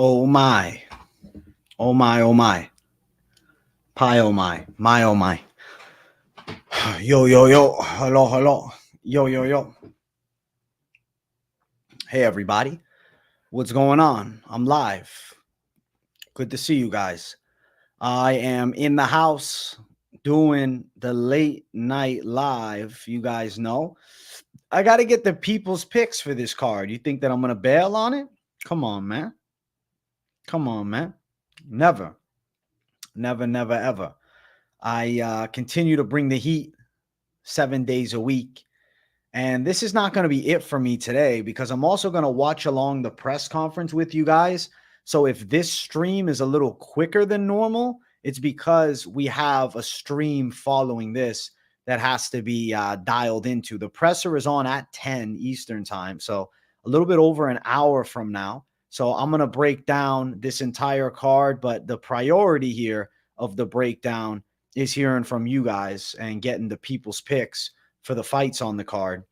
Oh my. Oh my, oh my. Pie, oh my. My, oh my. Yo, yo, yo. Hello, hello. Yo, yo, yo. Hey, everybody. What's going on? I'm live. Good to see you guys. I am in the house doing the late night live. You guys know. I got to get the people's picks for this card. You think that I'm going to bail on it? Come on, man. Come on, man. Never. Never, never, ever. I continue to bring the heat 7 days a week. And this is not going to be it for me today because I'm also going to watch along the press conference with you guys. So if this stream is a little quicker than normal, it's because we have a stream following this that has to be dialed into. The presser is on at 10 Eastern time, so a little bit over an hour from now. So I'm going to break down this entire card, but the priority here of the breakdown is hearing from you guys and getting the people's picks for the fights on the card.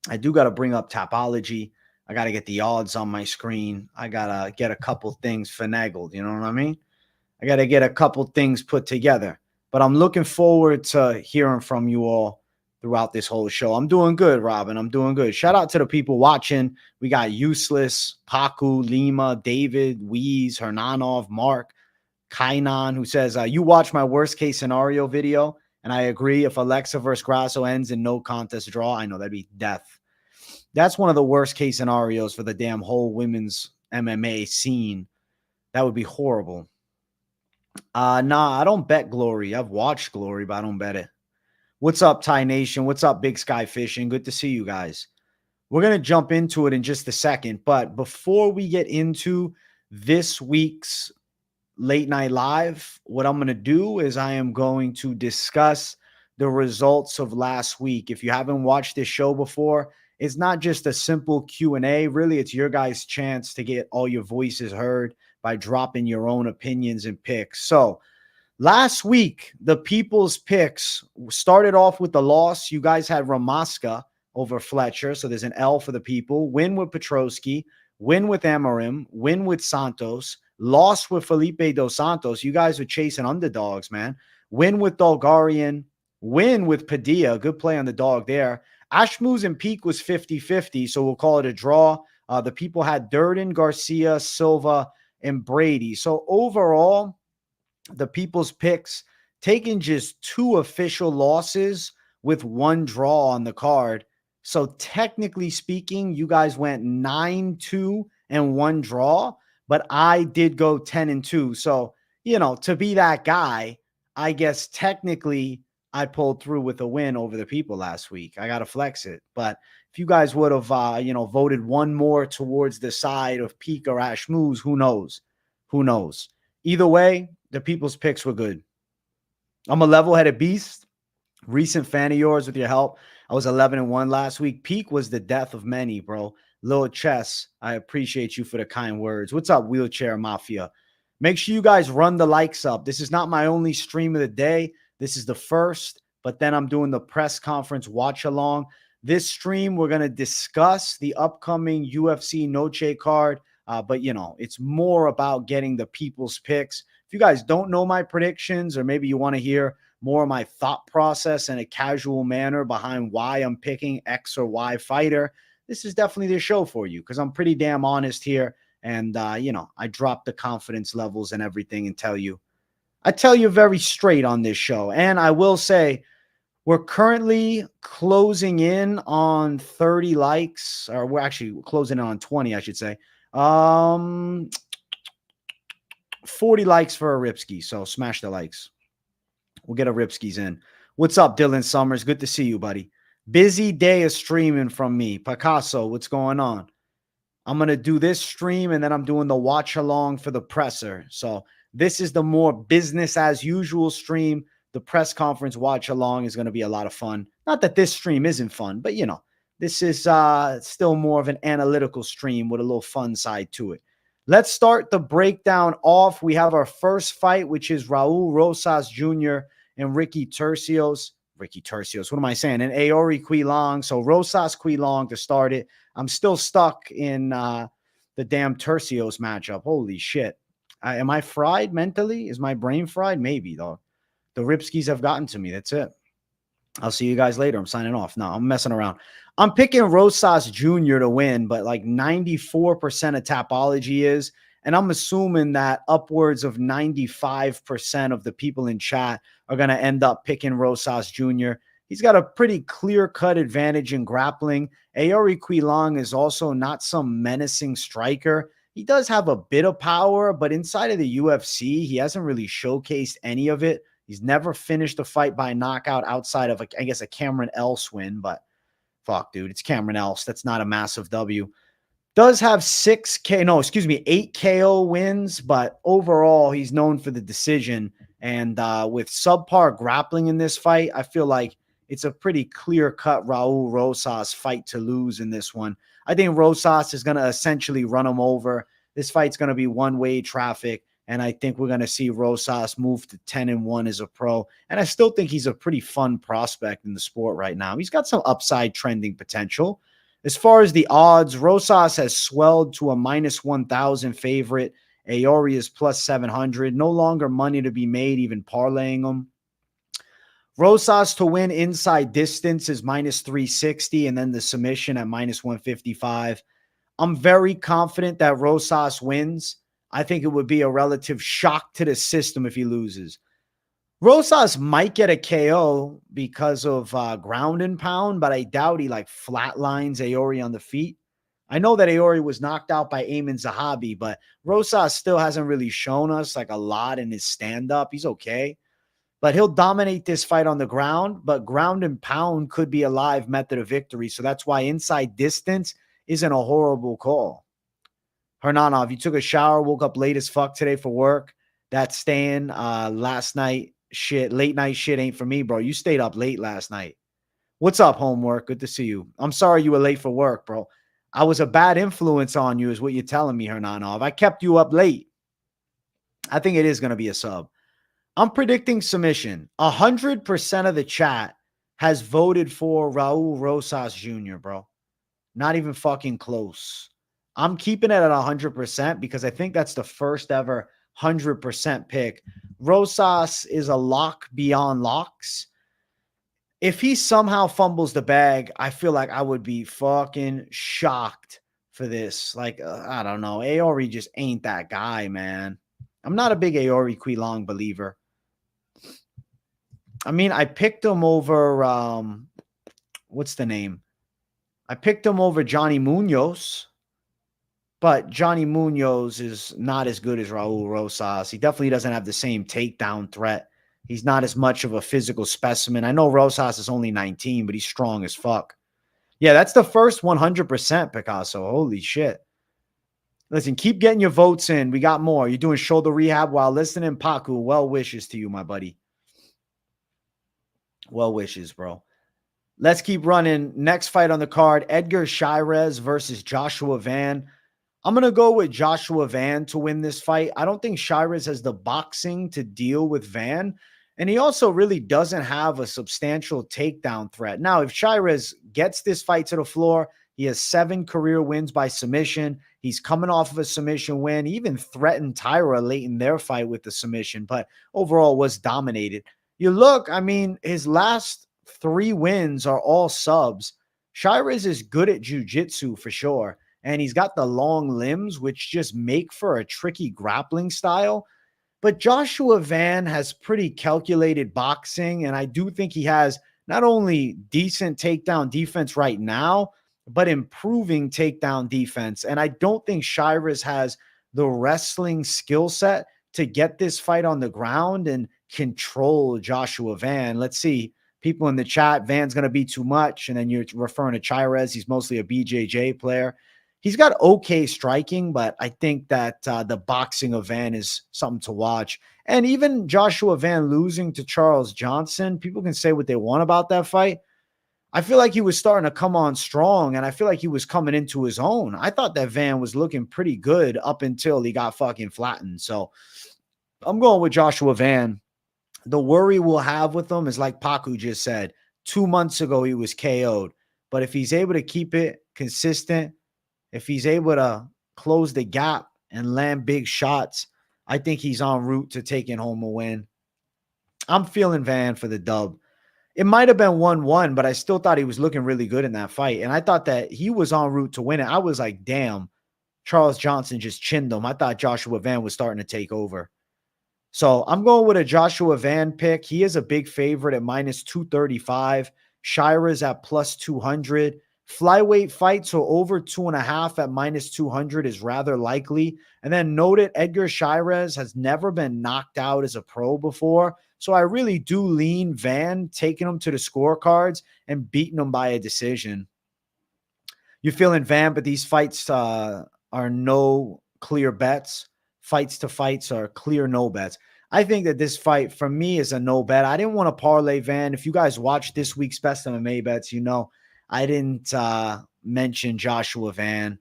I do got to bring up Tapology. I got to get the odds on my screen. I got to get a couple things finagled. You know what I mean? I got to get a couple things put together. But I'm looking forward to hearing from you all throughout this whole show. I'm doing good, Robin. I'm doing good. Shout out to the people watching. We got Useless, Paku, Lima, David, Weeze, Hernanov, Mark, Kainan, who says, you watched my worst case scenario video. And I agree. If Alexa versus Grasso ends in no contest draw, I know that'd be death. That's one of the worst case scenarios for the damn whole women's MMA scene. That would be horrible. Nah, I don't bet Glory. I've watched Glory, but I don't bet it. What's up, Thai Nation? What's up, Big Sky Fishing? Good to see you guys. We're going to jump into it in just a second. But before we get into this week's Late Night Live, what I'm going to do is I am going to discuss the results of last week. If you haven't watched this show before, it's not just a simple Q&A. Really, it's your guys' chance to get all your voices heard by dropping your own opinions and picks. So last week, the people's picks started off with the loss. You guys had Ramaska over Fletcher, so there's an L for the people. Win with Petrosky, win with Amarim, win with Santos, lost with Felipe Dos Santos. You guys were chasing underdogs, man. Win with Dolgarian, win with Padilla. Good play on the dog there. Ashmuz and Peak was 50-50, so we'll call it a draw. The people had Durden, Garcia, Silva, and Brady. So overall, the people's picks taking just 2 official losses with 1 draw on the card. So technically speaking, you guys went 9-2 and 1 draw, but I did go 10-2. So, you know, to be that guy, I guess technically I pulled through with a win over the people last week. I got to flex it. But if you guys would have, voted one more towards the side of Peak or Ashmuz, who knows? Who knows? Either way, the people's picks were good. I'm a level-headed beast. Recent fan of yours with your help. I was 11-1 last week. Peak was the death of many, bro. Lil Chess, I appreciate you for the kind words. What's up, Wheelchair Mafia? Make sure you guys run the likes up. This is not my only stream of the day. This is the first, but then I'm doing the press conference watch along. This stream, we're going to discuss the upcoming UFC Noche card, but, you know, it's more about getting the people's picks. If you guys don't know my predictions, or maybe you want to hear more of my thought process in a casual manner behind why I'm picking X or Y fighter, this is definitely the show for you because I'm pretty damn honest here. And, I drop the confidence levels and everything and I tell you very straight on this show. And I will say we're currently closing in on 30 likes, or we're actually closing in on 20, I should say. 40 likes for a Ripski. So smash the likes. We'll get a Ripskis in. What's up, Dylan Summers? Good to see you, buddy. Busy day of streaming from me. Picasso, what's going on? I'm going to do this stream, and then I'm doing the watch along for the presser. So this is the more business as usual stream. The press conference watch along is going to be a lot of fun. Not that this stream isn't fun, but, this is still more of an analytical stream with a little fun side to it. Let's start the breakdown off. We have our first fight, which is Raul Rosas Jr. and Ricky Turcios. What am I saying? And Aoriqileng. So Rosas Quilong to start it. I'm still stuck in the the damn Tercios matchup. Holy shit. Am I fried mentally? Is my brain fried? Maybe, though. The Ripskis have gotten to me. That's it. I'll see you guys later. I'm signing off. No, I'm messing around. I'm picking Rosas Jr. to win, but like 94% of Tapology is. And I'm assuming that upwards of 95% of the people in chat are going to end up picking Rosas Jr. He's got a pretty clear-cut advantage in grappling. Aoriqileng is also not some menacing striker. He does have a bit of power, but inside of the UFC, he hasn't really showcased any of it. He's never finished a fight by knockout outside of, I guess, a Cameron Else win, but fuck, dude, it's Cameron Else. That's not a massive W. Does have 8 KO wins, but overall, he's known for the decision. And with subpar grappling in this fight, I feel like it's a pretty clear-cut Raul Rosas fight to lose in this one. I think Rosas is going to essentially run him over. This fight's going to be one-way traffic. And I think we're going to see Rosas move to 10-1 as a pro. And I still think he's a pretty fun prospect in the sport right now. He's got some upside trending potential. As far as the odds, Rosas has swelled to a -1,000 favorite. Aori is +700. No longer money to be made, even parlaying them. Rosas to win inside distance is -360, and then the submission at -155. I'm very confident that Rosas wins. I think it would be a relative shock to the system if he loses. Rosas might get a KO because of ground and pound, but I doubt he like flatlines Aori on the feet. I know that Aori was knocked out by Ayman Zahabi, but Rosas still hasn't really shown us like a lot in his stand-up. He's okay, but he'll dominate this fight on the ground, but ground and pound could be a live method of victory. So that's why inside distance isn't a horrible call. Hernanov, you took a shower, woke up late as fuck today for work. That staying last night shit, late night shit ain't for me, bro. You stayed up late last night. What's up, homework? Good to see you. I'm sorry you were late for work, bro. I was a bad influence on you is what you're telling me, Hernanov. I kept you up late. I think it is going to be a sub. I'm predicting submission. 100% of the chat has voted for Raul Rosas Jr., bro. Not even fucking close. I'm keeping it at 100% because I think that's the first ever 100% pick. Rosas is a lock beyond locks. If he somehow fumbles the bag, I feel like I would be fucking shocked for this. Like, I don't know. Aori just ain't that guy, man. I'm not a big Aoriqileng believer. I mean, I picked him over, what's the name? I picked him over Johnny Munoz. But Johnny Munoz is not as good as Raul Rosas. He definitely doesn't have the same takedown threat. He's not as much of a physical specimen. I know Rosas is only 19, but he's strong as fuck. Yeah, that's the first 100%, Picasso. Holy shit. Listen, keep getting your votes in. We got more. You're doing shoulder rehab while listening. Paku, well wishes to you, my buddy. Well wishes, bro. Let's keep running. Next fight on the card, Edgar Cháirez versus Joshua Van. I'm going to go with Joshua Van to win this fight. I don't think Cháirez has the boxing to deal with Van. And he also really doesn't have a substantial takedown threat. Now, if Cháirez gets this fight to the floor, he has 7 career wins by submission. He's coming off of a submission win. He even threatened Tyra late in their fight with the submission, but overall was dominated. You look, I mean, his last 3 wins are all subs. Cháirez is good at jiu-jitsu for sure. And he's got the long limbs, which just make for a tricky grappling style. But Joshua Van has pretty calculated boxing, and I do think he has not only decent takedown defense right now, but improving takedown defense. And I don't think Cháirez has the wrestling skill set to get this fight on the ground and control Joshua Van. Let's see. People in the chat, Van's going to be too much. And then you're referring to Cháirez. He's mostly a BJJ player. He's got okay striking, but I think that the boxing of Van is something to watch. And even Joshua Van losing to Charles Johnson, people can say what they want about that fight. I feel like he was starting to come on strong, and I feel like he was coming into his own. I thought that Van was looking pretty good up until he got fucking flattened. So I'm going with Joshua Van. The worry we'll have with him is like Paku just said, 2 months ago he was KO'd. But if he's able to keep it consistent, if he's able to close the gap and land big shots, I think he's en route to taking home a win. I'm feeling Van for the dub. It might have been 1-1, but I still thought he was looking really good in that fight. And I thought that he was en route to win it. I was like, damn, Charles Johnson just chinned him. I thought Joshua Van was starting to take over. So I'm going with a Joshua Van pick. He is a big favorite at minus 235. Cháirez at plus 200. Flyweight fight, so over 2.5 at minus 200 is rather likely. And then note it, Edgar Cháirez has never been knocked out as a pro before. So I really do lean Van taking him to the scorecards and beating him by a decision. You're feeling Van, but these fights are no clear bets. Fights to fights are clear no bets. I think that this fight, for me, is a no bet. I didn't want to parlay Van. If you guys watched this week's Best MMA Bets, you know I didn't mention Joshua Van.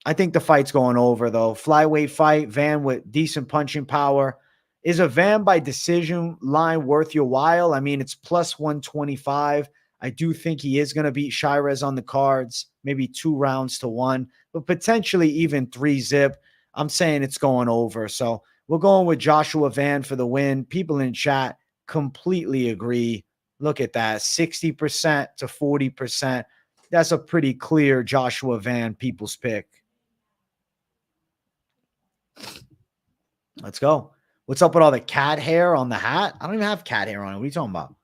I think the fight's going over, though. Flyweight fight, Van with decent punching power. Is a Van by decision line worth your while? I mean, it's plus 125. I do think he is going to beat Cháirez on the cards, maybe 2 rounds to 1, but potentially even 3-zip. I'm saying it's going over. So we're going with Joshua Van for the win. People in chat completely agree. Look at that, 60% to 40%. That's a pretty clear Joshua Van people's pick. Let's go. What's up with all the cat hair on the hat? I don't even have cat hair on it. What are you talking about?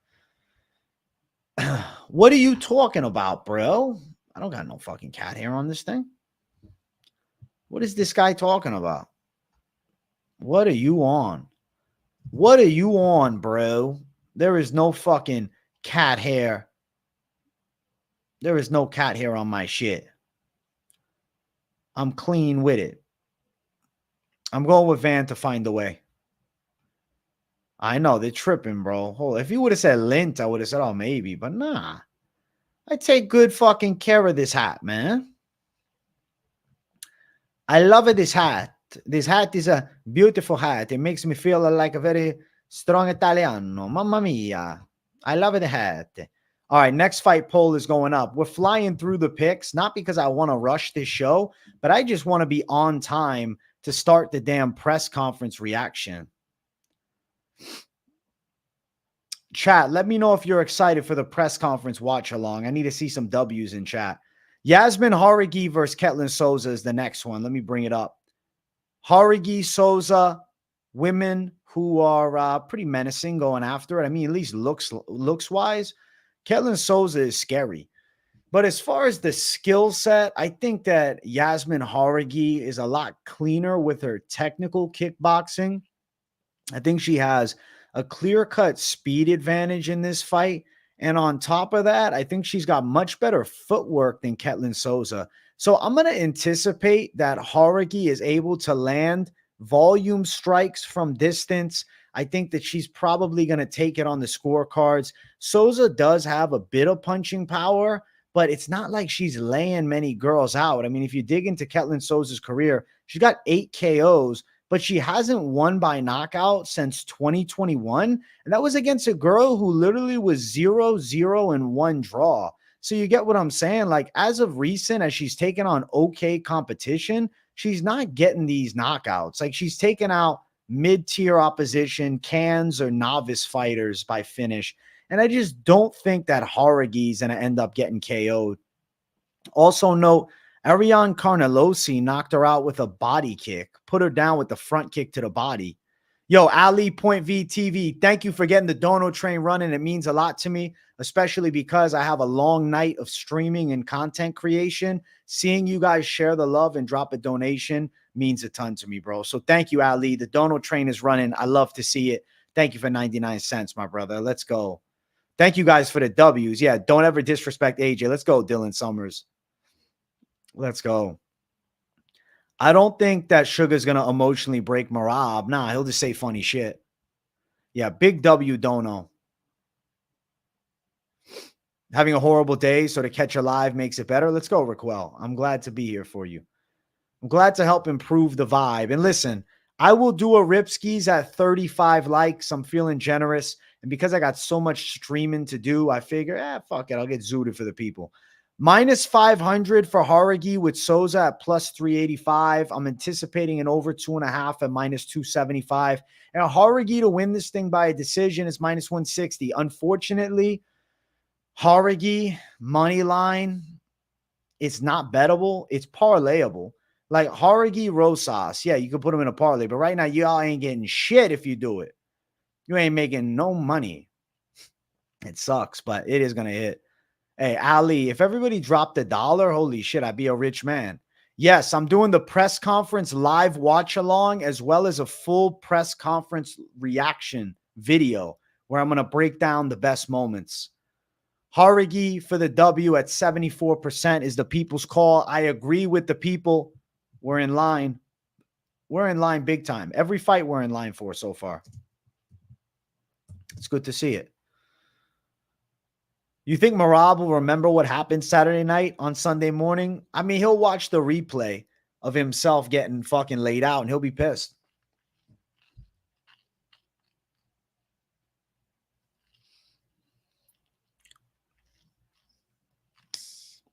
What are you talking about, bro? I don't got no fucking cat hair on this thing. What is this guy talking about? What are you on? What are you on, bro? There is no fucking cat hair. There is no cat hair on my shit. I'm clean with it. I'm going with Van to find a way. I know, they're tripping, bro. Hold on. If you would have said lint, I would have said, oh, maybe. But nah. I take good fucking care of this hat, man. I love it, this hat. This hat is a beautiful hat. It makes me feel like a very strong Italiano. Mamma mia. I love the hat. All right, next fight poll is going up. We're flying through the picks, not because I want to rush this show, but I just want to be on time to start the damn press conference reaction. Chat, let me know if you're excited for the press conference watch along. I need to see some W's in chat. Yasmin Jauregui versus Ketlen Souza is the next one. Let me bring it up. Jauregui, Souza, women who are pretty menacing going after it. I mean, at least looks-wise, Ketlen Souza is scary. But as far as the skill set, I think that Yasmin Jauregui is a lot cleaner with her technical kickboxing. I think she has a clear-cut speed advantage in this fight. And on top of that, I think she's got much better footwork than Ketlen Souza. So I'm going to anticipate that Jauregui is able to land volume strikes from distance. I think that she's probably going to take it on the scorecards. Souza does have a bit of punching power, but it's not like she's laying many girls out. I mean, if you dig into Ketlen Souza's career, she's got 8 KOs, but she hasn't won by knockout since 2021. And that was against a girl who literally was 0-0 and 1 draw. So you get what I'm saying? Like, as of recent, as she's taken on okay competition, she's not getting these knockouts. Like, she's taken out mid-tier opposition, cans or novice fighters by finish. And I just don't think that Jauregui is going to end up getting KO'd. Also note, Ariane Carnelosi knocked her out with a body kick, put her down with the front kick to the body. Yo, Ali Point V TV, thank you for getting the dono train running. It means a lot to me, especially because I have a long night of streaming and content creation. Seeing you guys share the love and drop a donation means a ton to me, bro. So thank you, Ali. The dono train is running. I love to see it. Thank you for 99 cents, my brother. Let's go. Thank you guys for the W's. Yeah, don't ever disrespect AJ. Let's go, Dylan Summers. Let's go. I don't think that Sugar's going to emotionally break Marab. Nah, he'll just say funny shit. Yeah, big W dono. Having a horrible day, so to catch you live makes it better. Let's go, Raquel. I'm glad to be here for you. I'm glad to help improve the vibe. And listen, I will do a Ripskis at 35 likes. I'm feeling generous. And because I got so much streaming to do, I figure, fuck it. I'll get zooted for the people. Minus 500 for Jauregui with Souza at plus 385. I'm anticipating an over 2.5 at minus 275. And Jauregui to win this thing by a decision is minus 160. Unfortunately, Jauregui money line, it's not bettable. It's parlayable. Like Jauregui Rosas, yeah, you can put him in a parlay. But right now, y'all ain't getting shit if you do it. You ain't making no money. It sucks, but it is going to hit. Hey, Ali, if everybody dropped $1, holy shit, I'd be a rich man. Yes, I'm doing the press conference live watch along as well as a full press conference reaction video where I'm going to break down the best moments. Jauregui for the W at 74% is the people's call. I agree with the people. We're in line. We're in line big time. Every fight we're in line for so far. It's good to see it. You think Marab will remember what happened Saturday night on Sunday morning? I mean, he'll watch the replay of himself getting fucking laid out and he'll be pissed.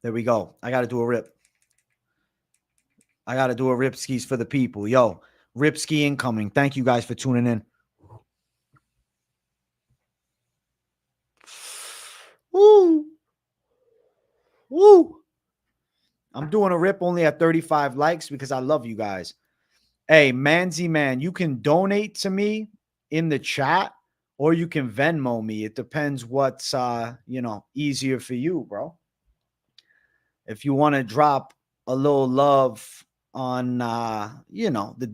There we go. I got to do a rip. I got to do a rip skis for the people. Yo, rip ski incoming. Thank you guys for tuning in. Woo. Woo. I'm doing a rip only at 35 likes because I love you guys. Hey, Manzy man, you can donate to me in the chat or you can Venmo me. It depends what's, easier for you, bro. If you want to drop a little love on, the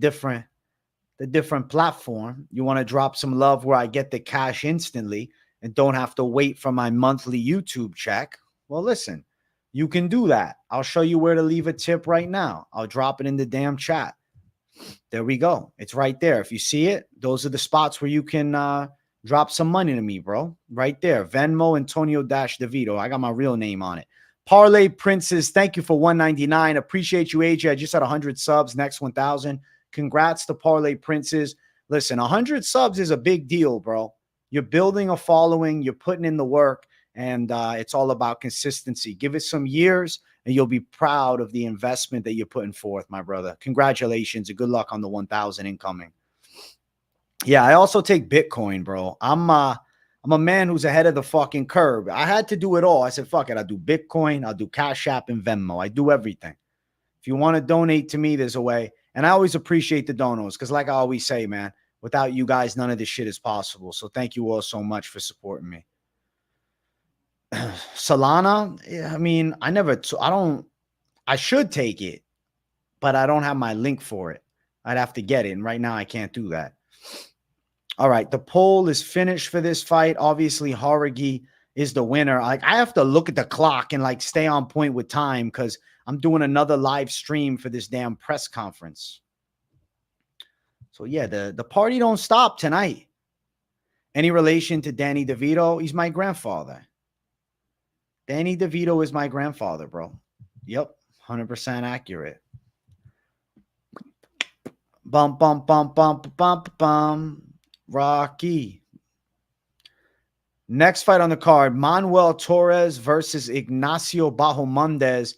different platform, you want to drop some love where I get the cash instantly and don't have to wait for my monthly YouTube check. Well, listen, you can do that. I'll show you where to leave a tip right now. I'll drop it in the damn chat. There we go. It's right there. If you see it, those are the spots where you can drop some money to me, bro. Right there. Venmo, Antonio DeVito. I got my real name on it. Parlay Princess, thank you for $1.99. Appreciate you, AJ. I just had 100 subs. Next 1,000. Congrats to Parlay Princess. Listen, 100 subs is a big deal, bro. You're building a following. You're putting in the work. And it's all about consistency. Give it some years, and you'll be proud of the investment that you're putting forth, my brother. Congratulations, and good luck on the 1,000 incoming. Yeah, I also take Bitcoin, bro. I'm a man who's ahead of the fucking curve. I had to do it all. I said, fuck it. I'll do Bitcoin. I'll do Cash App and Venmo. I do everything. If you want to donate to me, there's a way. And I always appreciate the donos because like I always say, man, without you guys, none of this shit is possible. So thank you all so much for supporting me. Solana, I mean, I should take it, but I don't have my link for it. I'd have to get it. And right now I can't do that. All right. The poll is finished for this fight. Obviously, Jauregui is the winner. I have to look at the clock and stay on point with time because I'm doing another live stream for this damn press conference. So yeah, the party don't stop tonight. Any relation to Danny DeVito? He's my grandfather. Danny DeVito is my grandfather, bro. Yep, 100% accurate. Bum, bum, bum, bum, bum, bum. Rocky. Next fight on the card, Manuel Torres versus Ignacio Bahamondes.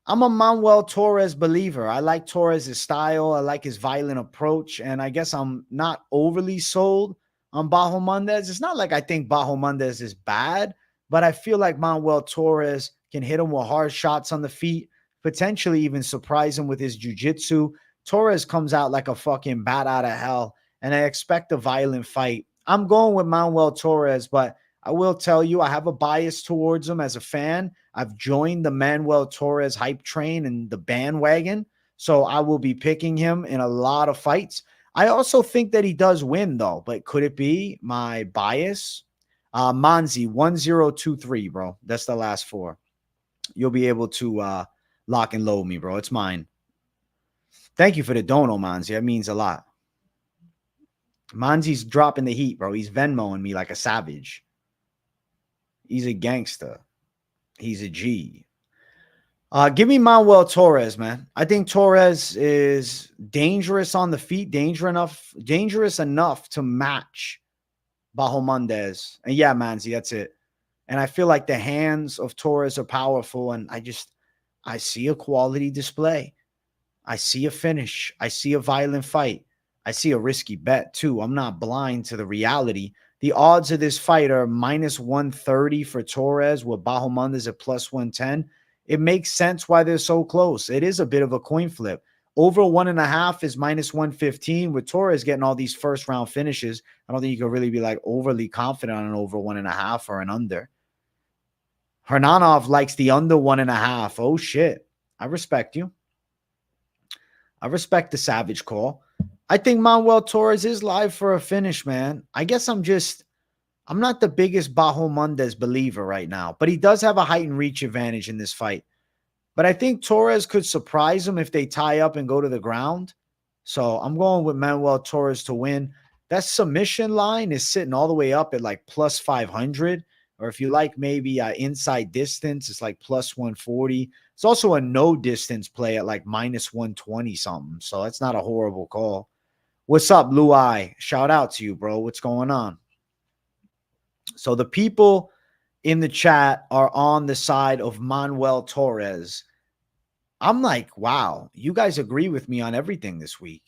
I'm a Manuel Torres believer. I like Torres' style. I like his violent approach. And I guess I'm not overly sold on Bahamondes. It's not like I think Bahamondes is bad, but I feel like Manuel Torres can hit him with hard shots on the feet, potentially even surprise him with his jiu-jitsu. Torres comes out like a fucking bat out of hell, and I expect a violent fight. I'm going with Manuel Torres, but I will tell you, I have a bias towards him as a fan. I've joined the Manuel Torres hype train and the bandwagon, so I will be picking him in a lot of fights. I also think that he does win, though, but could it be my bias? Manzi, 1023, bro. That's the last four. You'll be able to lock and load me, bro. It's mine. Thank you for the dono, Manzi. That means a lot. Manzi's dropping the heat, bro. He's Venmoing me like a savage. He's a gangster. He's a G. Give me Manuel Torres, man. I think Torres is dangerous on the feet, dangerous enough to match Bahamondes. And yeah, Manzi, that's it. And I feel like the hands of Torres are powerful. And I see a quality display. I see a finish. I see a violent fight. I see a risky bet too. I'm not blind to the reality. The odds of this fight are minus 130 for Torres with Bahamondes at plus 110. It makes sense why they're so close. It is a bit of a coin flip. Over 1.5 is minus 115 with Torres getting all these first round finishes. I don't think you can really be like overly confident on an over 1.5 or an under. Hernanov likes the under 1.5. Oh shit. I respect you. I respect the savage call. I think Manuel Torres is live for a finish, man. I guess I'm not the biggest Bahamondes believer right now, but he does have a height and reach advantage in this fight. But I think Torres could surprise him if they tie up and go to the ground. So I'm going with Manuel Torres to win. That submission line is sitting all the way up at like plus 500. Or if you like maybe inside distance, it's like plus 140. It's also a no distance play at like minus 120 something. So that's not a horrible call. What's up, Blue Eye? Shout out to you, bro. What's going on? So the people in the chat are on the side of Manuel Torres. I'm like, wow, you guys agree with me on everything this week.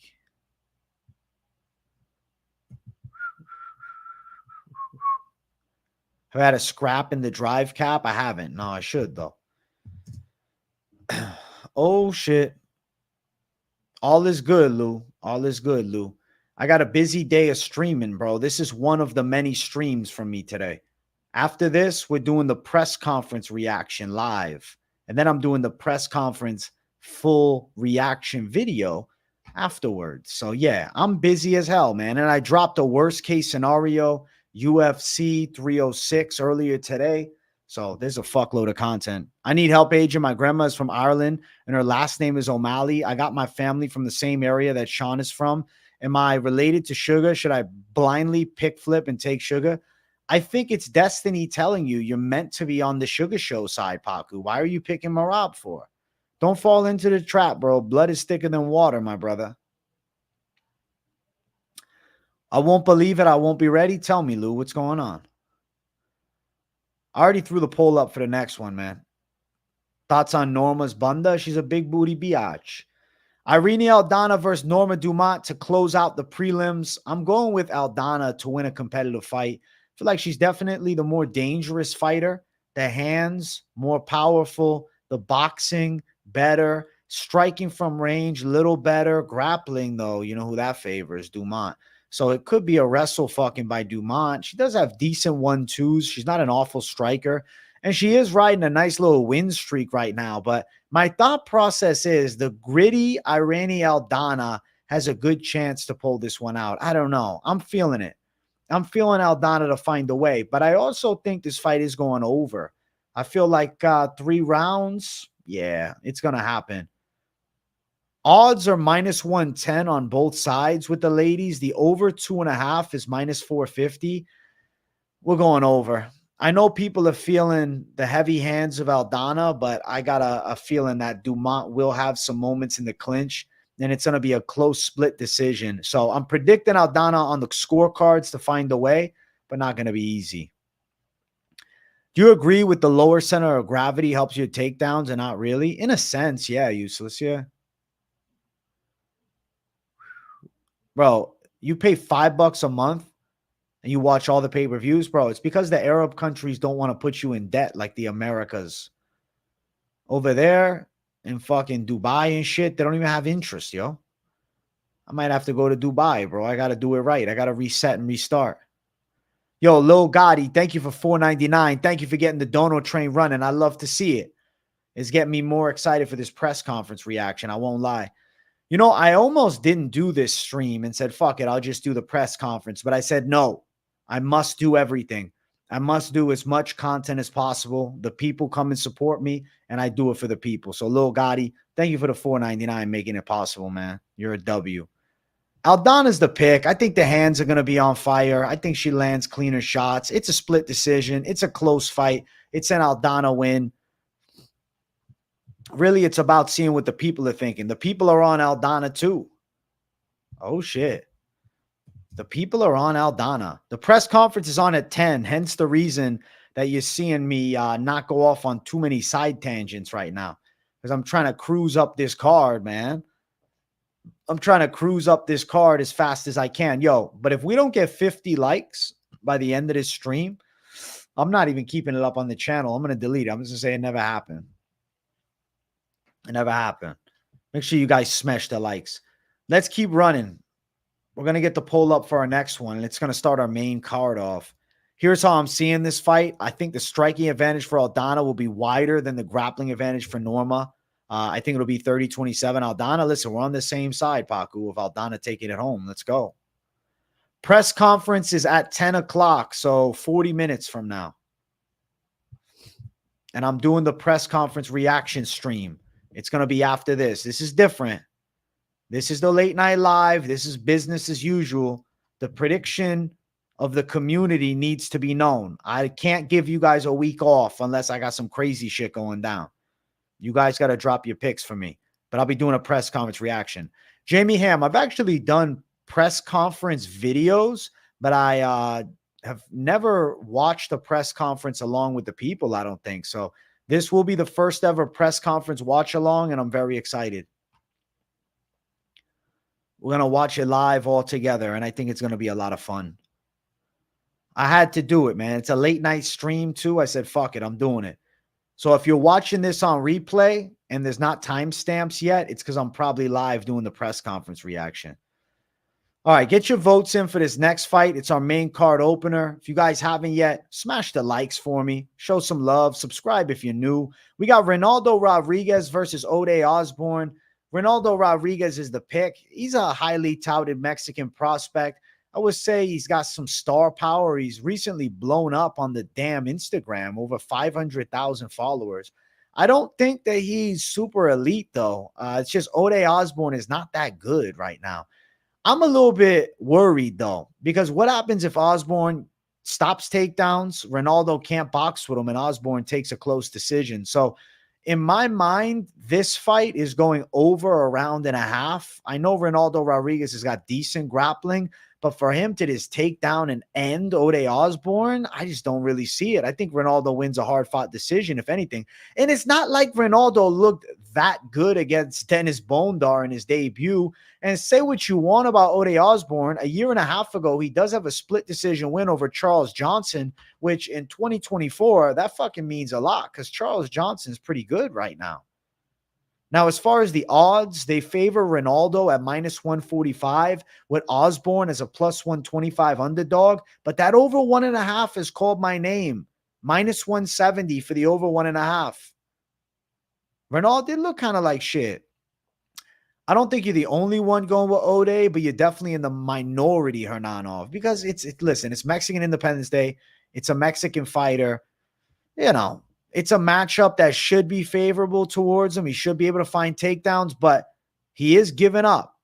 Have I had a scrap in the drive cap? I haven't. No, I should, though. Oh, shit. All is good, Lou. All is good, Lou. I got a busy day of streaming, bro. This is one of the many streams from me today. After this, we're doing the press conference reaction live. And then I'm doing the press conference full reaction video afterwards. So, yeah, I'm busy as hell, man. And I dropped a worst case scenario UFC 306 earlier today. So there's a fuckload of content. I need help, agent. My grandma is from Ireland and her last name is O'Malley. I got my family from the same area that Sean is from. Am I related to Sugar? Should I blindly pick flip and take Sugar? I think it's destiny telling you you're meant to be on the Sugar Show side, Paku. Why are you picking Marab for? Don't fall into the trap, bro. Blood is thicker than water, my brother. I won't believe it. I won't be ready. Tell me, Lou, what's going on? I already threw the poll up for the next one, man. Thoughts on Norma's bunda? She's a big booty biatch. Irene Aldana versus Norma Dumont to close out the prelims. I'm going with Aldana to win a competitive fight. I feel like she's definitely the more dangerous fighter. The hands, more powerful. The boxing, better. Striking from range, little better. Grappling, though, you know who that favors, Dumont. So it could be a wrestle fucking by Dumont. She does have decent 1-2s. She's not an awful striker. And she is riding a nice little win streak right now. But my thought process is the gritty Irene Aldana has a good chance to pull this one out. I don't know. I'm feeling it. I'm feeling Aldana to find a way. But I also think this fight is going over. I feel like 3 rounds. Yeah, it's going to happen. Odds are minus 110 on both sides with the ladies. The over 2.5 is minus 450. We're going over. I know people are feeling the heavy hands of Aldana, but I got a feeling that Dumont will have some moments in the clinch, and it's going to be a close split decision. So I'm predicting Aldana on the scorecards to find a way, but not going to be easy. Do you agree with the lower center of gravity helps you takedowns and not really? In a sense, yeah, useless, yeah. Bro, you pay $5 a month and you watch all the pay-per-views, bro. It's because the Arab countries don't want to put you in debt like the Americas. Over there in fucking Dubai and shit, they don't even have interest, yo. I might have to go to Dubai, bro. I got to do it right. I got to reset and restart. Yo, Lil Gotti, thank you for $4.99. Thank you for getting the dono train running. I love to see it. It's getting me more excited for this press conference reaction. I won't lie. You know, I almost didn't do this stream and said, fuck it, I'll just do the press conference. But I said, no, I must do everything. I must do as much content as possible. The people come and support me, and I do it for the people. So, Lil Gotti, thank you for the $4.99 making it possible, man. You're a W. Aldana's the pick. I think the hands are going to be on fire. I think she lands cleaner shots. It's a split decision. It's a close fight. It's an Aldana win. Really, it's about seeing what the people are thinking. The people are on Aldana too. Oh, shit. The people are on Aldana. The press conference is on at 10, hence the reason that you're seeing me not go off on too many side tangents right now, because I'm trying to cruise up this card, man. I'm trying to cruise up this card as fast as I can. Yo, but if we don't get 50 likes by the end of this stream, I'm not even keeping it up on the channel. I'm going to delete it. I'm just going to say it never happened. It never happened. Make sure you guys smash the likes. Let's keep running. We're going to get the poll up for our next one, and it's going to start our main card off. Here's how I'm seeing this fight. I think the striking advantage for Aldana will be wider than the grappling advantage for Norma. I think it'll be 30-27. Aldana, listen, we're on the same side, Paku, of Aldana taking it home. Let's go. Press conference is at 10 o'clock, so 40 minutes from now. And I'm doing the press conference reaction stream. It's going to be after this. This is different. This is the late night live. This is business as usual. The prediction of the community needs to be known. I can't give you guys a week off unless I got some crazy shit going down. You guys got to drop your picks for me. But I'll be doing a press conference reaction. Jamie Ham, I've actually done press conference videos, but I have never watched a press conference along with the people, I don't think. So this will be the first ever press conference watch along, and I'm very excited. We're going to watch it live all together, and I think it's going to be a lot of fun. I had to do it, man. It's a late night stream too. I said, fuck it, I'm doing it. So if you're watching this on replay and there's not timestamps yet, it's because I'm probably live doing the press conference reaction. All right, get your votes in for this next fight. It's our main card opener. If you guys haven't yet, smash the likes for me. Show some love. Subscribe if you're new. We got Ronaldo Rodríguez versus Ode Osbourne. Ronaldo Rodríguez is the pick. He's a highly touted Mexican prospect. I would say he's got some star power. He's recently blown up on the damn Instagram, over 500,000 followers. I don't think that he's super elite, though. It's just Ode Osbourne is not that good right now. I'm a little bit worried, though, because what happens if Osbourne stops takedowns? Ronaldo can't box with him, and Osbourne takes a close decision. So in my mind, this fight is going over a round and a half. I know Ronaldo Rodríguez has got decent grappling, but for him to just take down and end Ode Osbourne, I just don't really see it. I think Ronaldo wins a hard-fought decision, if anything. And it's not like Ronaldo looked that good against Dennis Bondar in his debut. And say what you want about Ode Osbourne, a year and a half ago, he does have a split decision win over Charles Johnson, which in 2024, that fucking means a lot because Charles Johnson's pretty good right now. Now, as far as the odds, they favor Ronaldo at -145 with Osbourne as a +125 underdog. But that over 1.5 is called my name. -170 for the over 1.5. Ronaldo did look kind of like shit. I don't think you're the only one going with Ode, but you're definitely in the minority, Hernanov, because listen, it's Mexican Independence Day. It's a Mexican fighter. You know, it's a matchup that should be favorable towards him. He should be able to find takedowns, but he is giving up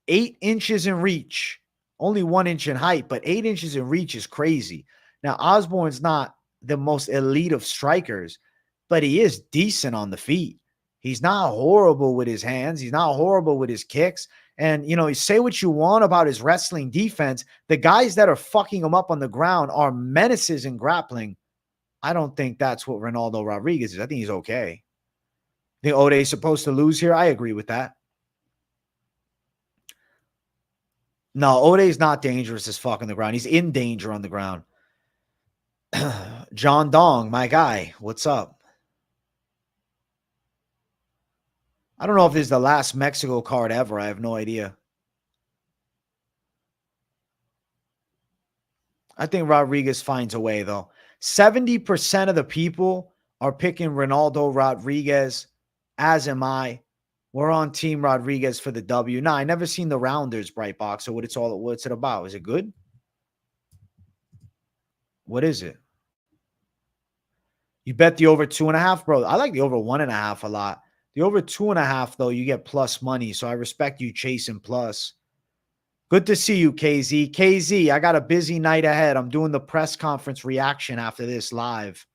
8 inches in reach, only 1 inch in height, but 8 inches in reach is crazy. Now, Osbourne's not the most elite of strikers, but he is decent on the feet. He's not horrible with his hands. He's not horrible with his kicks. And, you know, you say what you want about his wrestling defense. The guys that are fucking him up on the ground are menaces in grappling. I don't think that's what Ronaldo Rodríguez is. I think he's okay. I think Ode's supposed to lose here. I agree with that. No, Ode's not dangerous as fuck on the ground. He's in danger on the ground. John Dong, my guy. What's up? I don't know if this is the last Mexico card ever. I have no idea. I think Rodríguez finds a way, though. 70% of the people are picking Ronaldo Rodríguez, as am I. We're on Team Rodríguez for the W. Nah, I never seen the Rounders, Brightbox, so what's it about? Is it good? What is it? You bet the over 2.5, bro. I like the over 1.5 a lot. The over 2.5, though, you get plus money, so I respect you chasing plus. Good to see you, KZ. KZ, I got a busy night ahead. I'm doing the press conference reaction after this live.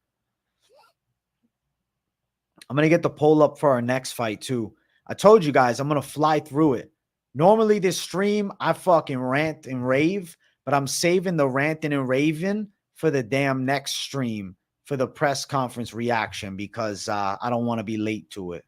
I'm going to get the poll up for our next fight, too. I told you guys I'm going to fly through it. Normally, this stream, I fucking rant and rave, but I'm saving the ranting and raving for the damn next stream for the press conference reaction because I don't want to be late to it.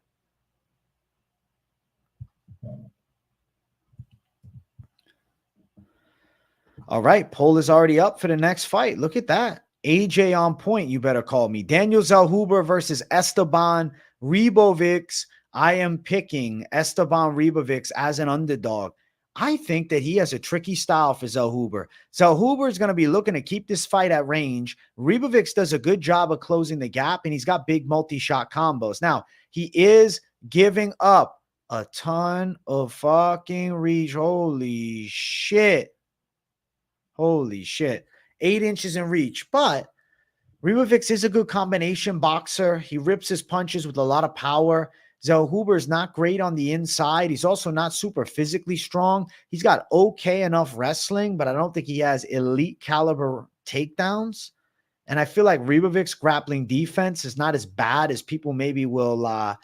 All right, poll is already up for the next fight. Look at that. AJ on point, you better call me. Daniel Zellhuber versus Esteban Ribovics. I am picking Esteban Ribovics as an underdog. I think that he has a tricky style for Zellhuber. Zellhuber is going to be looking to keep this fight at range. Ribovics does a good job of closing the gap, and he's got big multi-shot combos. Now, he is giving up a ton of fucking reach. Holy shit. Holy shit. 8 inches in reach. But Ribovics is a good combination boxer. He rips his punches with a lot of power. Zellhuber is not great on the inside. He's also not super physically strong. He's got okay enough wrestling, but I don't think he has elite caliber takedowns. And I feel like Ribovics' grappling defense is not as bad as people maybe will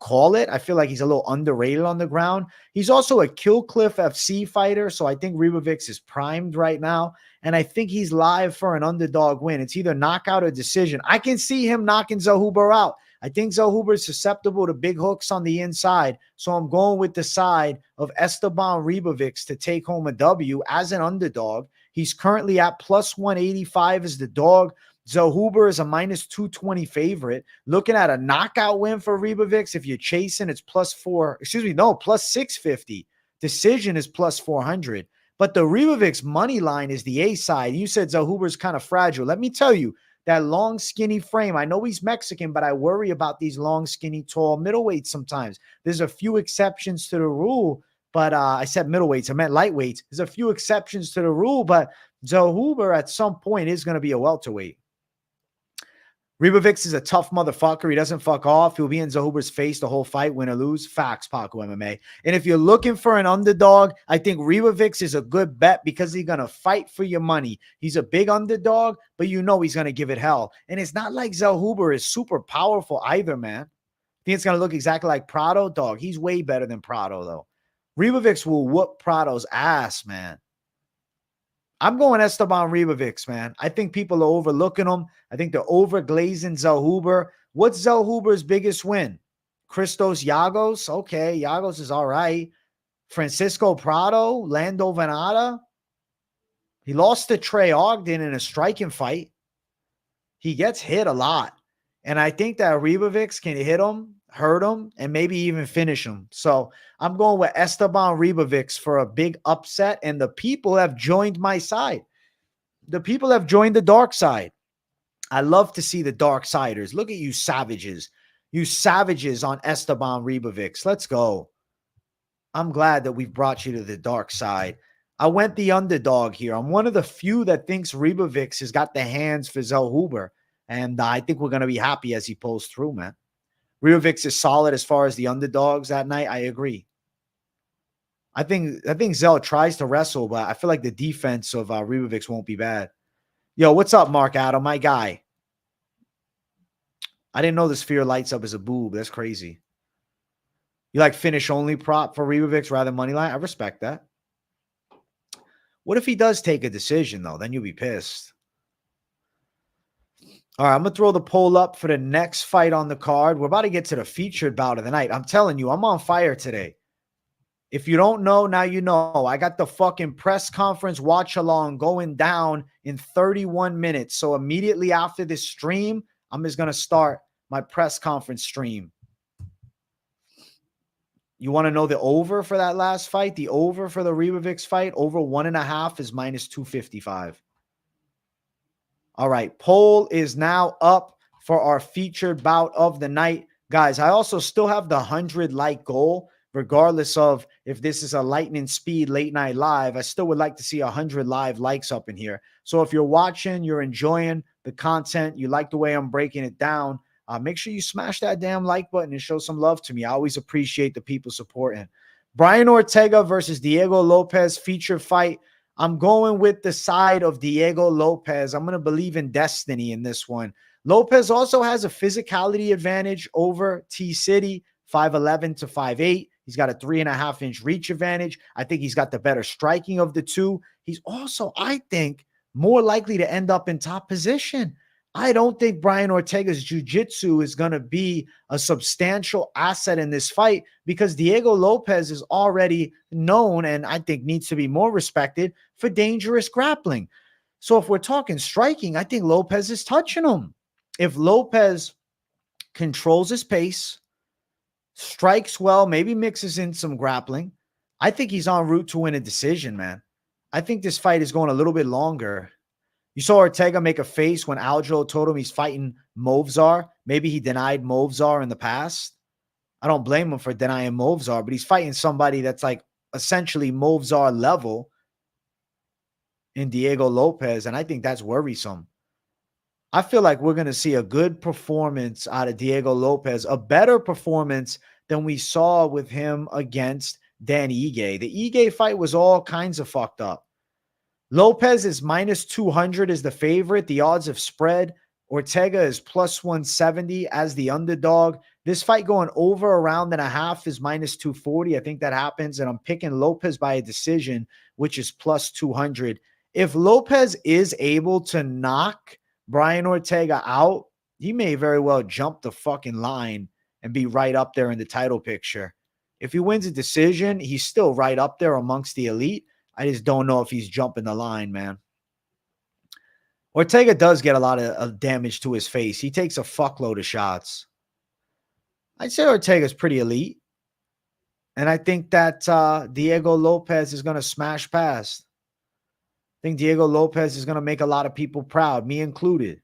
call it. I feel like he's a little underrated on the ground. He's also a Killcliff FC fighter, so I think Ribovics is primed right now, and I think he's live for an underdog win. It's either knockout or decision. I can see him knocking Zellhuber out. I think Zellhuber is susceptible to big hooks on the inside, so I'm going with the side of Esteban Ribovics to take home a W as an underdog. He's currently at plus 185 as the dog. Zellhuber is a minus 220 favorite. Looking at a knockout win for Ribovics, if you're chasing, it's plus 650. Decision is plus 400. But the Ribovics money line is the A side. You said Zellhuber is kind of fragile. Let me tell you, that long, skinny frame. I know he's Mexican, but I worry about these long, skinny, tall middleweights sometimes. There's a few exceptions to the rule, but I said middleweights. I meant lightweights. There's a few exceptions to the rule, but Zellhuber at some point is going to be a welterweight. Ribovics is a tough motherfucker. He doesn't fuck off. He'll be in Zellhuber's face the whole fight, win or lose. Facts, Paco MMA. And if you're looking for an underdog, I think Ribovics is a good bet because he's going to fight for your money. He's a big underdog, but you know he's going to give it hell. And it's not like Zellhuber is super powerful either, man. I think it's going to look exactly like Prado. Dog, he's way better than Prado, though. Ribovics will whoop Prado's ass, man. I'm going Esteban Ribovics, man. I think people are overlooking him. I think they're overglazing Zellhuber. What's Zellhuber's biggest win? Christos Giagos? Okay, Giagos is all right. Francisco Prado? Lando Venata? He lost to Trey Ogden in a striking fight. He gets hit a lot. And I think that Ribovics can hit him, hurt him, and maybe even finish him. So I'm going with Esteban Ribovics for a big upset, and the people have joined my side. The people have joined the dark side. I love to see the dark siders. Look at you savages. You savages on Esteban Ribovics. Let's go. I'm glad that we've brought you to the dark side. I went the underdog here. I'm one of the few that thinks Ribovics has got the hands for Zellhuber, and I think we're going to be happy as he pulls through, man. Ribovics is solid as far as the underdogs that night. I agree. I think Zell tries to wrestle, but I feel like the defense of Ribovics won't be bad. Yo, what's up, Mark Adam, my guy? I didn't know the sphere lights up as a boob. That's crazy. You like finish only prop for Ribovics rather than money line? I respect that. What if he does take a decision, though? Then you'll be pissed. All right, I'm going to throw the poll up for the next fight on the card. We're about to get to the featured bout of the night. I'm telling you, I'm on fire today. If you don't know, now you know. I got the fucking press conference watch along going down in 31 minutes. So immediately after this stream, I'm just going to start my press conference stream. You want to know the over for that last fight? The over for the Ribovics fight, over 1.5 is minus 255. All right, poll is now up for our featured bout of the night. Guys, I also still have the 100 like goal, regardless of if this is a lightning speed late night live. I still would like to see 100 live likes up in here. So if you're watching, you're enjoying the content, you like the way I'm breaking it down, make sure you smash that damn like button and show some love to me. I always appreciate the people supporting. Brian Ortega versus Diego Lopes feature fight. I'm going with the side of Diego Lopes. I'm going to believe in destiny in this one. Lopes also has a physicality advantage over T-City, 5'11 to 5'8. He's got a 3.5-inch reach advantage. I think he's got the better striking of the two. He's also, I think, more likely to end up in top position. I don't think Brian Ortega's jiu-jitsu is going to be a substantial asset in this fight because Diego Lopes is already known and I think needs to be more respected for dangerous grappling. So if we're talking striking, I think Lopes is touching him. If Lopes controls his pace, strikes well, maybe mixes in some grappling, I think he's en route to win a decision, man. I think this fight is going a little bit longer. You saw Ortega make a face when Aljo told him he's fighting Movzar. Maybe he denied Movzar in the past. I don't blame him for denying Movzar, but he's fighting somebody that's like essentially Movzar level in Diego Lopes, and I think that's worrisome. I feel like we're going to see a good performance out of Diego Lopes, a better performance than we saw with him against Dan Ige. The Ige fight was all kinds of fucked up. Lopes is minus 200 as the favorite. The odds have spread. Ortega is plus 170 as the underdog. This fight going over a round and a half is minus 240. I think that happens. And I'm picking Lopes by a decision, which is plus 200. If Lopes is able to knock Brian Ortega out, he may very well jump the fucking line and be right up there in the title picture. If he wins a decision, he's still right up there amongst the elite. I just don't know if he's jumping the line, man. Ortega does get a lot of damage to his face. He takes a fuckload of shots. I'd say Ortega's pretty elite. And I think that Diego Lopes is going to smash past. I think Diego Lopes is going to make a lot of people proud, me included.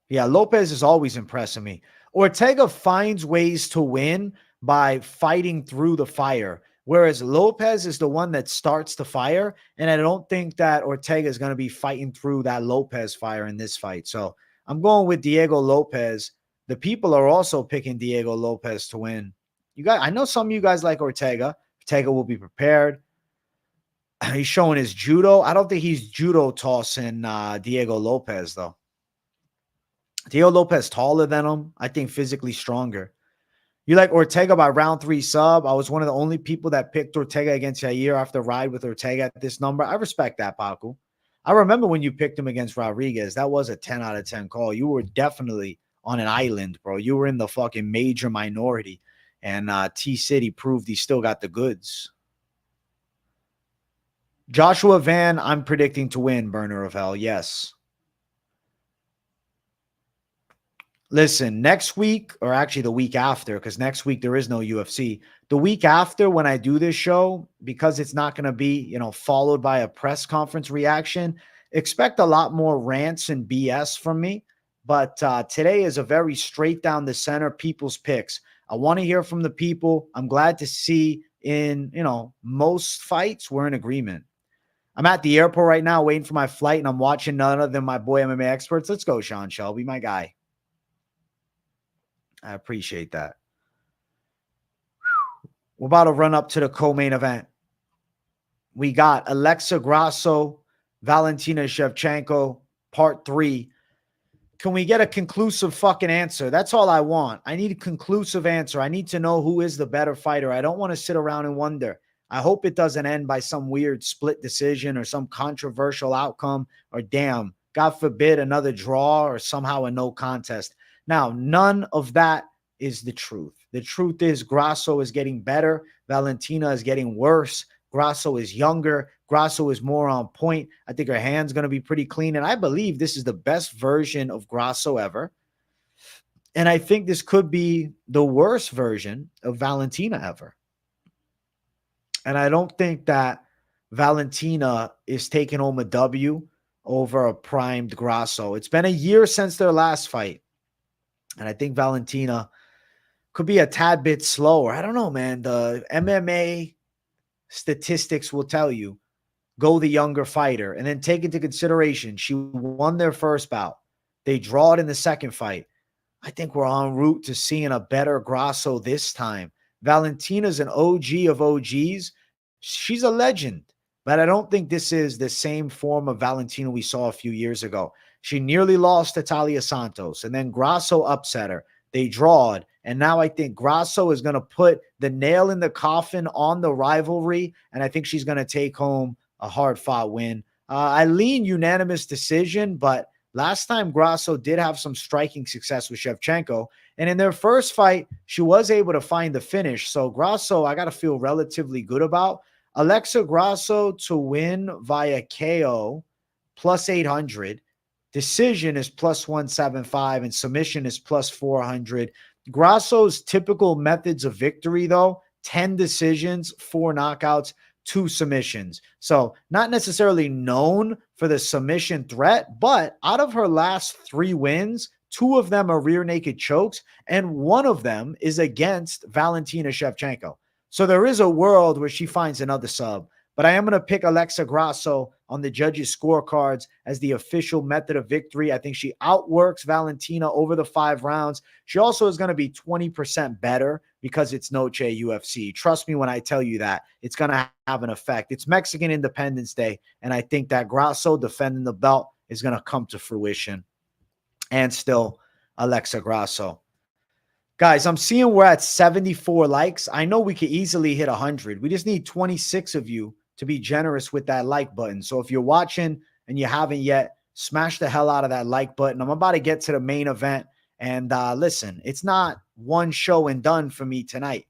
Yeah, Lopes is always impressing me. Ortega finds ways to win by fighting through the fire, whereas Lopes is the one that starts the fire, and I don't think that Ortega is going to be fighting through that Lopes fire in this fight. So I'm going with Diego Lopes. The people are also picking Diego Lopes to win. You guys, I know some of you guys like Ortega. Ortega will be prepared. He's showing his judo. I don't think he's judo tossing Diego Lopes, though. Diego Lopes taller than him. I think physically stronger. You like Ortega by round 3 sub. I was one of the only people that picked Ortega against Jair after ride with Ortega at this number. I respect that, Paco. I remember when you picked him against Rodríguez. That was a 10 out of 10 call. You were definitely on an island, bro. You were in the fucking major minority. And T-City proved he still got the goods. Joshua Van, I'm predicting to win, Burner of Hell. Yes. Listen, next week, or actually the week after, because next week there is no UFC. The week after, when I do this show, because it's not going to be, followed by a press conference reaction, expect a lot more rants and BS from me. But today is a very straight down the center people's picks. I want to hear from the people. I'm glad to see in, most fights we're in agreement. I'm at the airport right now waiting for my flight, and I'm watching none other than my boy MMA Experts. Let's go, Sean Shelby, my guy. I appreciate that. We're about to run up to the co-main event. We got Alexa Grasso, Valentina Shevchenko, part 3. Can we get a conclusive fucking answer? That's all I want. I need a conclusive answer. I need to know who is the better fighter. I don't want to sit around and wonder. I hope it doesn't end by some weird split decision or some controversial outcome or damn, God forbid, another draw or somehow a no contest. Now, none of that is the truth. The truth is Grasso is getting better. Valentina is getting worse. Grasso is younger. Grasso is more on point. I think her hand's going to be pretty clean. And I believe this is the best version of Grasso ever. And I think this could be the worst version of Valentina ever. And I don't think that Valentina is taking home a W over a primed Grasso. It's been a year since their last fight. And I think Valentina could be a tad bit slower. I don't know, man. The MMA statistics will tell you, go the younger fighter. And then take into consideration, she won their first bout. They draw it in the second fight. I think we're en route to seeing a better Grasso this time. Valentina's an OG of OGs. She's a legend. But I don't think this is the same form of Valentina we saw a few years ago. She nearly lost to Talia Santos, and then Grasso upset her. They drawed, And now I think Grasso is going to put the nail in the coffin on the rivalry, and I think she's going to take home a hard-fought win. I lean unanimous decision, but last time Grasso did have some striking success with Shevchenko, and in their first fight, she was able to find the finish. So Grasso, I got to feel relatively good about. Alexa Grasso to win via KO, plus 800. Decision is plus 175, and submission is plus 400. Grasso's typical methods of victory, though, 10 decisions, 4 knockouts, 2 submissions. So not necessarily known for the submission threat, but out of her last 3 wins, 2 of them are rear naked chokes, and 1 of them is against Valentina Shevchenko. So there is a world where she finds another sub. But I am going to pick Alexa Grasso on the judges' scorecards as the official method of victory. I think she outworks Valentina over the 5 rounds. She also is going to be 20% better because it's Noche UFC. Trust me when I tell you that. It's going to have an effect. It's Mexican Independence Day, and I think that Grasso defending the belt is going to come to fruition. And still, Alexa Grasso. Guys, I'm seeing we're at 74 likes. I know we could easily hit 100. We just need 26 of you to be generous with that like button. So if you're watching and you haven't yet, smash the hell out of that like button. I'm about to get to the main event. And listen, it's not one show and done for me tonight.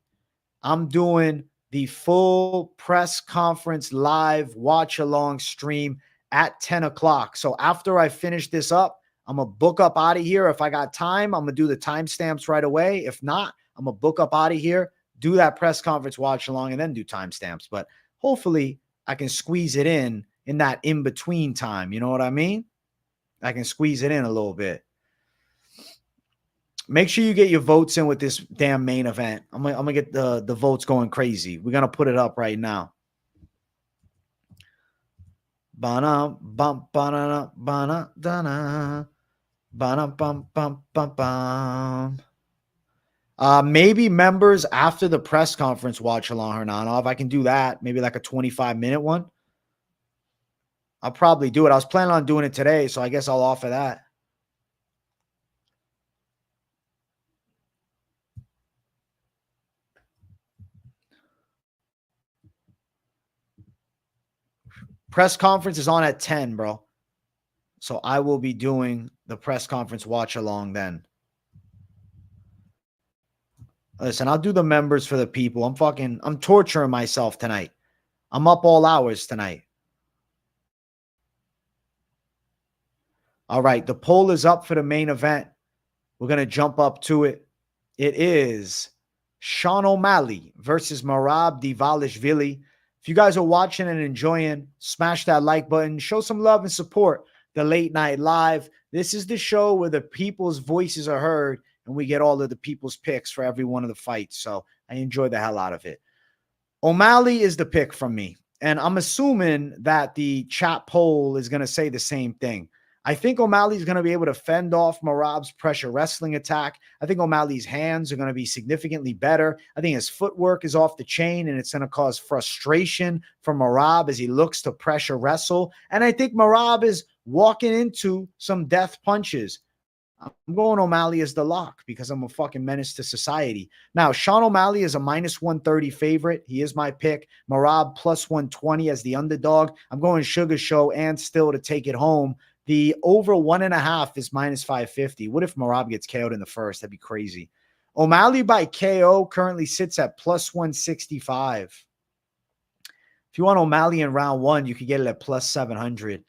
I'm doing the full press conference live watch along stream at 10 o'clock. So after I finish this up, I'm going to book up out of here. If I got time, I'm going to do the timestamps right away. If not, I'm going to book up out of here, do that press conference watch along, and then do timestamps. But hopefully I can squeeze it in that in-between time. You know what I mean? I can squeeze it in a little bit. Make sure you get your votes in with this damn main event. I'm going to get the votes going crazy. We're going to put it up right now. Bana bum bana bana dana bana bum bum bum bum. Maybe members after the press conference watch along, Hernano. If I can do that, maybe like a 25-minute one. I'll probably do it. I was planning on doing it today, so I guess I'll offer that. Press conference is on at 10, bro. So I will be doing the press conference watch along then. Listen, I'll do the members for the people. I'm torturing myself tonight. I'm up all hours tonight. All right, the poll is up for the main event. We're going to jump up to it. It is Sean O'Malley versus Merab Dvalishvili. If you guys are watching and enjoying, smash that like button. Show some love and support the Late Night Live. This is the show where the people's voices are heard, and we get all of the people's picks for every one of the fights. So I enjoy the hell out of it. O'Malley is the pick from me, and I'm assuming that the chat poll is going to say the same thing. I think O'Malley's going to be able to fend off Merab's pressure wrestling attack. I think O'Malley's hands are going to be significantly better. I think his footwork is off the chain, and it's going to cause frustration for Merab as he looks to pressure wrestle. And I think Merab is walking into some death punches. I'm going O'Malley as the lock because I'm a fucking menace to society. Now, Sean O'Malley is a minus 130 favorite. He is my pick. Merab plus 120 as the underdog. I'm going Sugar Show and still to take it home. The over 1.5 is minus 550. What if Merab gets KO'd in the first? That'd be crazy. O'Malley by KO currently sits at plus 165. If you want O'Malley in round 1, you could get it at plus 700.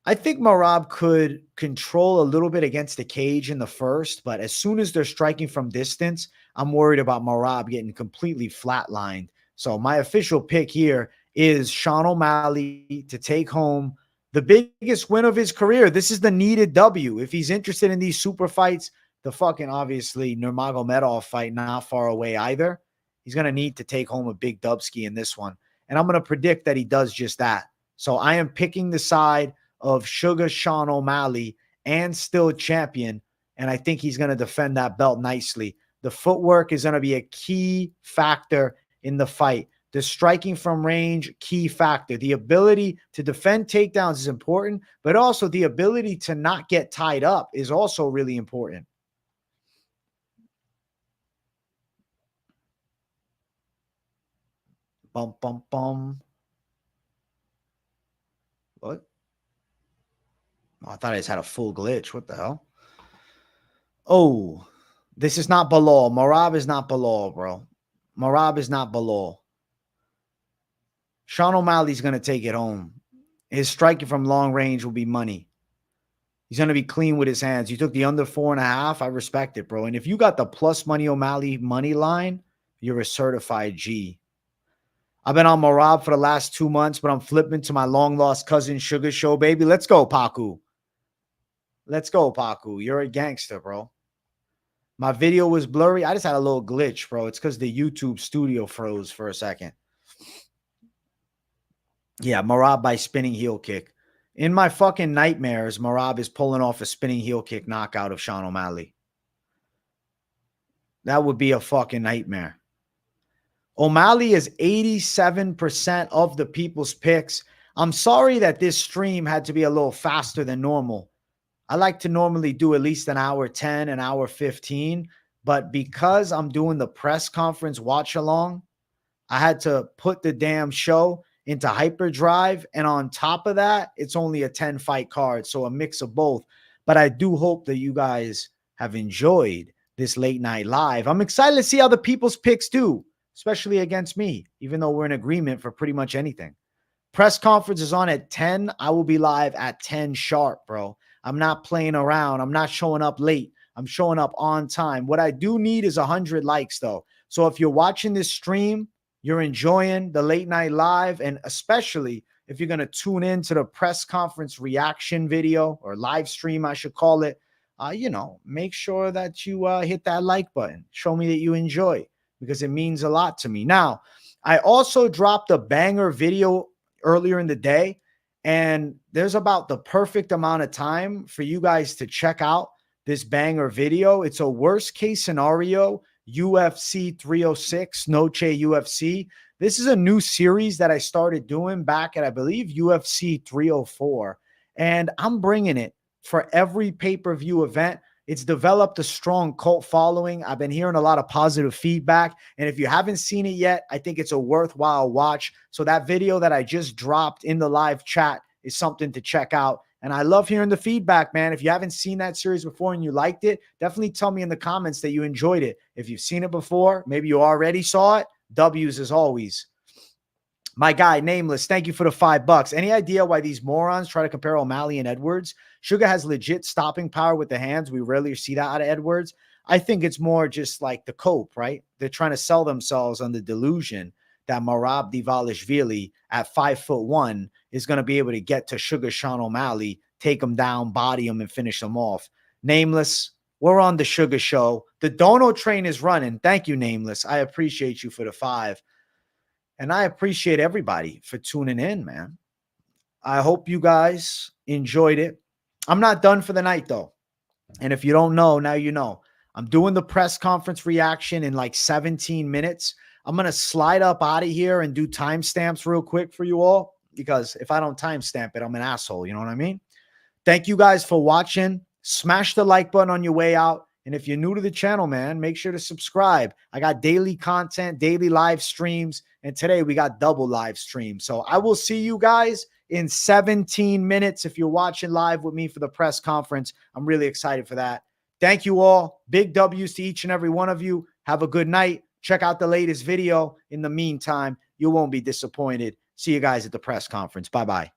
I think Merab could control a little bit against the cage in the first, but as soon as they're striking from distance, I'm worried about Merab getting completely flatlined. So my official pick here is Sean O'Malley to take home the biggest win of his career. This is the needed W. If he's interested in these super fights, the fucking obviously Nurmagomedov fight not far away either. He's going to need to take home a big dubski in this one. And I'm going to predict that he does just that. So I am picking the side of Sugar Sean O'Malley and still champion. And I think he's going to defend that belt nicely. The footwork is going to be a key factor in the fight. The striking from range, key factor. The ability to defend takedowns is important, but also the ability to not get tied up is also really important. Bum, bum, bum. What? Oh, I thought I just had a full glitch. What the hell? Oh, this is not Balal. Merab is not Balal, bro. Merab is not Balal. Sean O'Malley's going to take it home. His striking from long range will be money. He's going to be clean with his hands. You took the under 4.5. I respect it, bro. And if you got the plus money O'Malley money line, you're a certified G. I've been on Merab for the last 2 months, but I'm flipping to my long-lost cousin Sugar Show, baby. Let's go, Paku. Let's go, Paku. You're a gangster, bro. My video was blurry. I just had a little glitch, bro. It's because the YouTube studio froze for a second. Yeah, Merab by spinning heel kick. In my fucking nightmares, Merab is pulling off a spinning heel kick knockout of Sean O'Malley. That would be a fucking nightmare. O'Malley is 87% of the people's picks. I'm sorry that this stream had to be a little faster than normal. I like to normally do at least an hour 10, an hour 15. But because I'm doing the press conference watch along, I had to put the damn show into hyperdrive. And on top of that, it's only a 10 fight card. So a mix of both. But I do hope that you guys have enjoyed this late night live. I'm excited to see how the people's picks do, especially against me, even though we're in agreement for pretty much anything. Press conference is on at 10. I will be live at 10 sharp, bro. I'm not playing around. I'm not showing up late. I'm showing up on time. What I do need is 100 likes, though. So if you're watching this stream, you're enjoying the late night live, and especially if you're going to tune in to the press conference reaction video or live stream, I should call it, make sure that you hit that like button. Show me that you enjoy, because it means a lot to me. Now, I also dropped a banger video earlier in the day, and there's about the perfect amount of time for you guys to check out this banger video. It's a worst case scenario UFC 306, Noche UFC. This is a new series that I started doing back at, I believe, UFC 304. And I'm bringing it for every pay-per-view event. It's developed a strong cult following. I've been hearing a lot of positive feedback. And if you haven't seen it yet, I think it's a worthwhile watch. So that video that I just dropped in the live chat is something to check out. And I love hearing the feedback, man. If you haven't seen that series before and you liked it, definitely tell me in the comments that you enjoyed it. If you've seen it before, maybe you already saw it, W's as always. My guy, Nameless, thank you for the $5. Any idea why these morons try to compare O'Malley and Edwards? Sugar has legit stopping power with the hands. We rarely see that out of Edwards. I think it's more just like the cope, right? They're trying to sell themselves on the delusion that Merab Dvalishvili at 5'1" is going to be able to get to Sugar Sean O'Malley, take him down, body him, and finish him off. Nameless, we're on the Sugar Show. The Dono train is running. Thank you, Nameless. I appreciate you for the 5. And I appreciate everybody for tuning in, man. I hope you guys enjoyed it. I'm not done for the night, though. And if you don't know, now you know. I'm doing the press conference reaction in like 17 minutes. I'm going to slide up out of here and do timestamps real quick for you all, because if I don't timestamp it, I'm an asshole. You know what I mean? Thank you guys for watching. Smash the like button on your way out. And if you're new to the channel, man, make sure to subscribe. I got daily content, daily live streams. And today we got double live streams. So I will see you guys in 17 minutes if you're watching live with me for the press conference. I'm really excited for that. Thank you all. Big W's to each and every one of you. Have a good night. Check out the latest video. In the meantime, you won't be disappointed. See you guys at the press conference. Bye-bye.